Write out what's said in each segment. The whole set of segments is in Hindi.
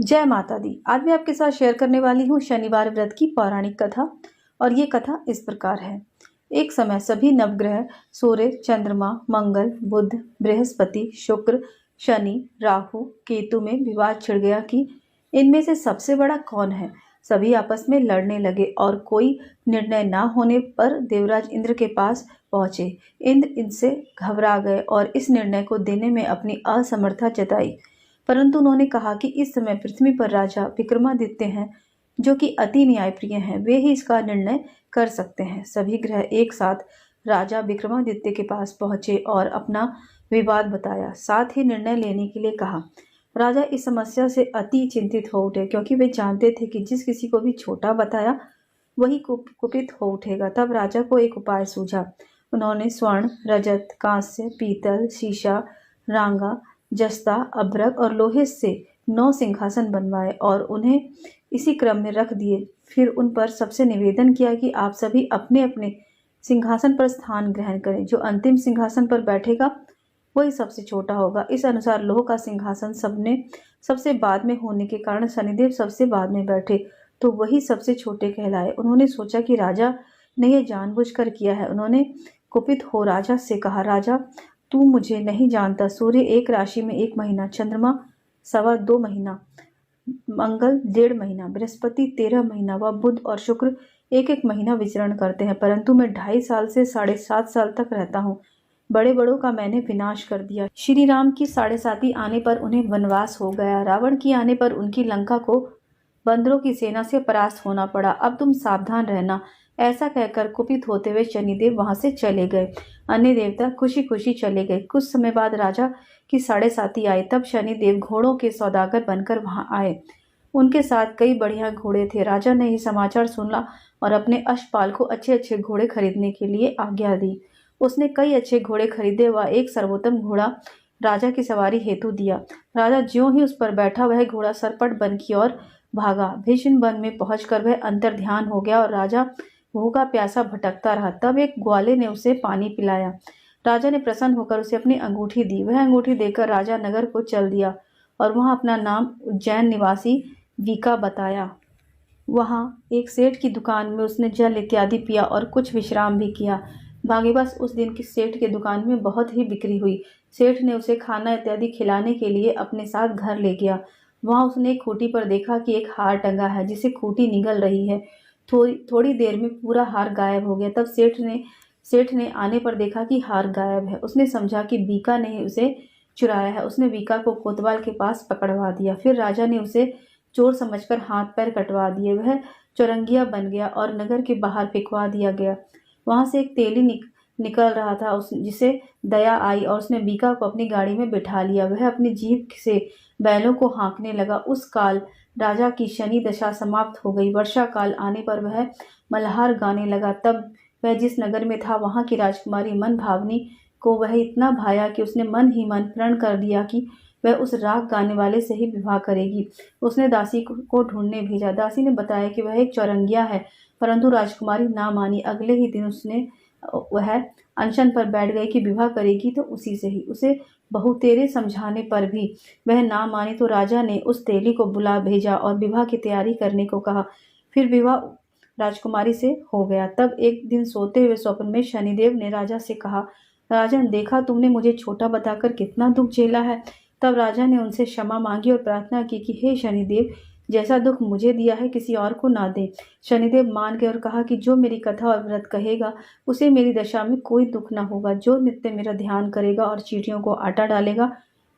जय माता दी। आज मैं आपके साथ शेयर करने वाली हूँ शनिवार व्रत की पौराणिक कथा। और ये कथा इस प्रकार है। एक समय सभी नवग्रह सूर्य, चंद्रमा, मंगल, बुध, बृहस्पति, शुक्र, शनि, राहु, केतु में विवाद छिड़ गया कि इनमें से सबसे बड़ा कौन है। सभी आपस में लड़ने लगे और कोई निर्णय ना होने पर देवराज इंद्र के पास पहुंचे। इंद्र इनसे घबरा गए और इस निर्णय को देने में अपनी असमर्थता जताई। परंतु उन्होंने कहा कि इस समय पृथ्वी पर राजा विक्रमादित्य हैं, जो कि अति न्यायप्रिय हैं। वे ही इसका निर्णय कर सकते हैं। सभी ग्रह एक साथ राजा विक्रमादित्य के पास पहुंचे और अपना विवाद बताया, साथ ही निर्णय लेने के लिए कहा। राजा इस समस्या से अति चिंतित हो उठे, क्योंकि वे जानते थे कि जिस किसी को भी छोटा बताया वही कुपित हो उठेगा। तब राजा को एक उपाय सूझा। उन्होंने स्वर्ण, रजत, कांस्य, पीतल, शीशा, रांगा, जस्ता, अभ्रक और लोहे से 9 सिंहासन बनवाए और उन्हें इसी क्रम में रख दिए। फिर उन पर सबसे निवेदन किया कि आप सभी अपने अपने सिंहासन पर स्थान ग्रहण करें। जो अंतिम सिंहासन पर बैठेगा वही सबसे छोटा होगा। इस अनुसार लोह का सिंहासन सबने सबसे बाद में होने के कारण शनिदेव सबसे बाद में बैठे, तो वही सबसे छोटे कहलाए। उन्होंने सोचा कि राजा ने यह जानबूझकर किया है। उन्होंने कुपित हो राजा से कहा, राजा तू मुझे नहीं जानता। सूर्य एक राशि में 1 महीना, चंद्रमा 2.25 महीना, मंगल 1.5 महीना, बृहस्पति 13 महीना व बुध और शुक्र 1-1 महीना विचरण करते हैं, परंतु मैं 2.5 साल से 7.5 साल तक रहता हूँ। बड़े बड़ों का मैंने विनाश कर दिया। श्री राम की 7.5 आने पर उन्हें वनवास हो गया। रावण की आने पर उनकी लंका को बंदरों की सेना से परास्त होना पड़ा। अब तुम सावधान रहना। ऐसा कहकर कुपित होते हुए शनिदेव वहां से चले गए। अन्य देवता खुशी खुशी चले गए। कुछ समय बाद राजा की 7.5 आई। तब शनिदेव घोड़ों के सौदागर बनकर वहां आए। उनके साथ कई बढ़िया घोड़े थे। राजा ने यह समाचार सुना और अपने अश्वपाल को अच्छे अच्छे घोड़े खरीदने के लिए आज्ञा दी। उसने कई अच्छे घोड़े खरीदे व एक सर्वोत्तम घोड़ा राजा की सवारी हेतु दिया। राजा ज्यों ही उस पर बैठा, वह घोड़ा सरपट वन की ओर भागा। भीषण वन में पहुंचकर वह अंतर्ध्यान हो गया और राजा भूखा प्यासा भटकता रहा। तब एक ग्वाले ने उसे पानी पिलाया। राजा ने प्रसन्न होकर उसे अपनी अंगूठी दी। वह अंगूठी देकर राजा नगर को चल दिया और वहां अपना नाम उज्जैन निवासी वीका बताया। वहां एक सेठ की दुकान में उसने जल इत्यादि पिया और कुछ विश्राम भी किया। भाग्यवश उस दिन की सेठ की दुकान में बहुत ही बिक्री हुई। सेठ ने उसे खाना इत्यादि खिलाने के लिए अपने साथ घर ले गया। वहां उसने एक खूंटी पर देखा कि एक हार टंगा है, जिसे खूंटी निगल रही है। थोड़ी देर में पूरा हार गायब हो गया। तब सेठ ने आने पर देखा कि हार गायब है। उसने समझा कि बीका ने ही उसे चुराया है। उसने बीका को कोतवाल के पास पकड़वा दिया। फिर राजा ने उसे चोर समझकर हाथ पैर कटवा दिए। वह चौरंगिया बन गया और नगर के बाहर फेंकवा दिया गया। वहां से एक तेली निकल रहा था, जिसे दया आई और उसने बीका को अपनी गाड़ी में बिठा लिया। वह अपनी जीभ से बैलों को हाँकने लगा। उस काल राजा की शनि दशा समाप्त हो गई। वर्षा काल आने पर वह मल्हार गाने लगा। तब वह जिस नगर में था, वहां की राजकुमारी मन भावनी को वह इतना भाया कि उसने मन ही मन प्रण कर दिया कि वह उस राग गाने वाले से ही विवाह करेगी। उसने दासी को ढूंढने भेजा। दासी ने बताया कि वह एक चौरंगिया है, परंतु राजकुमारी ना मानी। अगले ही दिन वह अनशन पर बैठ गई कि विवाह करेगी तो उसी से ही। उसे बहुतेरे समझाने पर भी वह ना मानी, तो राजा ने उस तेली को बुला भेजा और विवाह की तैयारी करने को कहा। फिर विवाह राजकुमारी से हो गया। तब एक दिन सोते हुए स्वप्न में शनिदेव ने राजा से कहा, राजन देखा तुमने मुझे छोटा बताकर कितना दुख झेला है। तब राजा ने उनसे क्षमा मांगी और प्रार्थना की कि हे शनिदेव, जैसा दुख मुझे दिया है किसी और को ना दे। शनिदेव मान गए और कहा कि जो मेरी कथा और व्रत कहेगा उसे मेरी दशा में कोई दुख न होगा। जो नित्य मेरा ध्यान करेगा और चींटियों को आटा डालेगा,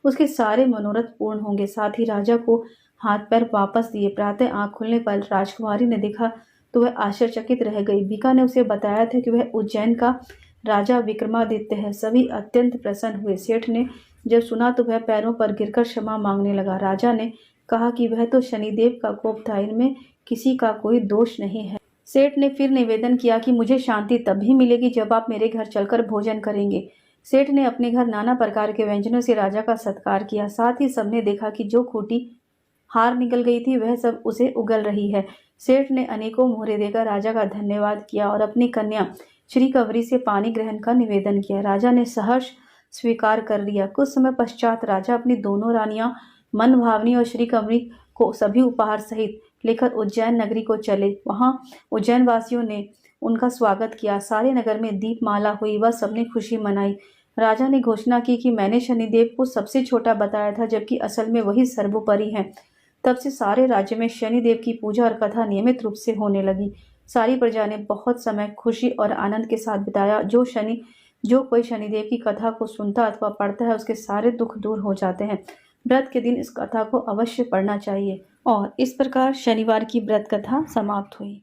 उसके सारे मनोरथ पूर्ण होंगे। साथ ही राजा को हाथ पैर वापस दिए। प्रातः आंख खुलने पर राजकुमारी ने देखा तो वह आश्चर्यचकित रह गई। बीका ने उसे बताया था कि वह उज्जैन का राजा विक्रमादित्य है। सभी अत्यंत प्रसन्न हुए। सेठ ने जब सुना तो वह पैरों पर गिरकर क्षमा मांगने लगा। राजा ने कहा कि वह तो शनिदेव का कोप था, इनमें किसी का कोई दोष नहीं है। सेठ ने फिर निवेदन किया कि मुझे शांति तभी मिलेगी जब आप मेरे घर चलकर भोजन करेंगे। सेठ ने अपने घर नाना प्रकार के व्यंजनों से राजा का सत्कार किया। साथ ही सबने देखा कि जो खूंटी हार निकल गई थी वह सब उसे उगल रही है। सेठ ने अनेकों मोहरे देकर राजा का धन्यवाद किया और अपनी कन्या श्री कंवरी से पानी ग्रहण का निवेदन किया। राजा ने सहर्ष स्वीकार कर लिया। कुछ समय पश्चात राजा अपनी दोनों रानियां मनभावनी और श्री कंवरी को सभी उपहार सहित लेकर उज्जैन नगरी को चले। वहां उज्जैन वासियों ने उनका स्वागत किया। सारे नगर में दीपमाला हुई, वह सबने खुशी मनाई। राजा ने घोषणा की कि मैंने शनिदेव को सबसे छोटा बताया था, जबकि असल में वही सर्वोपरि हैं। तब से सारे राज्य में शनिदेव की पूजा और कथा नियमित रूप से होने लगी। सारी प्रजा ने बहुत समय खुशी और आनंद के साथ बिताया। जो कोई शनिदेव की कथा को सुनता अथवा पढ़ता है, उसके सारे दुख दूर हो जाते हैं। व्रत के दिन इस कथा को अवश्य पढ़ना चाहिए। और इस प्रकार शनिवार की व्रत कथा समाप्त हुई।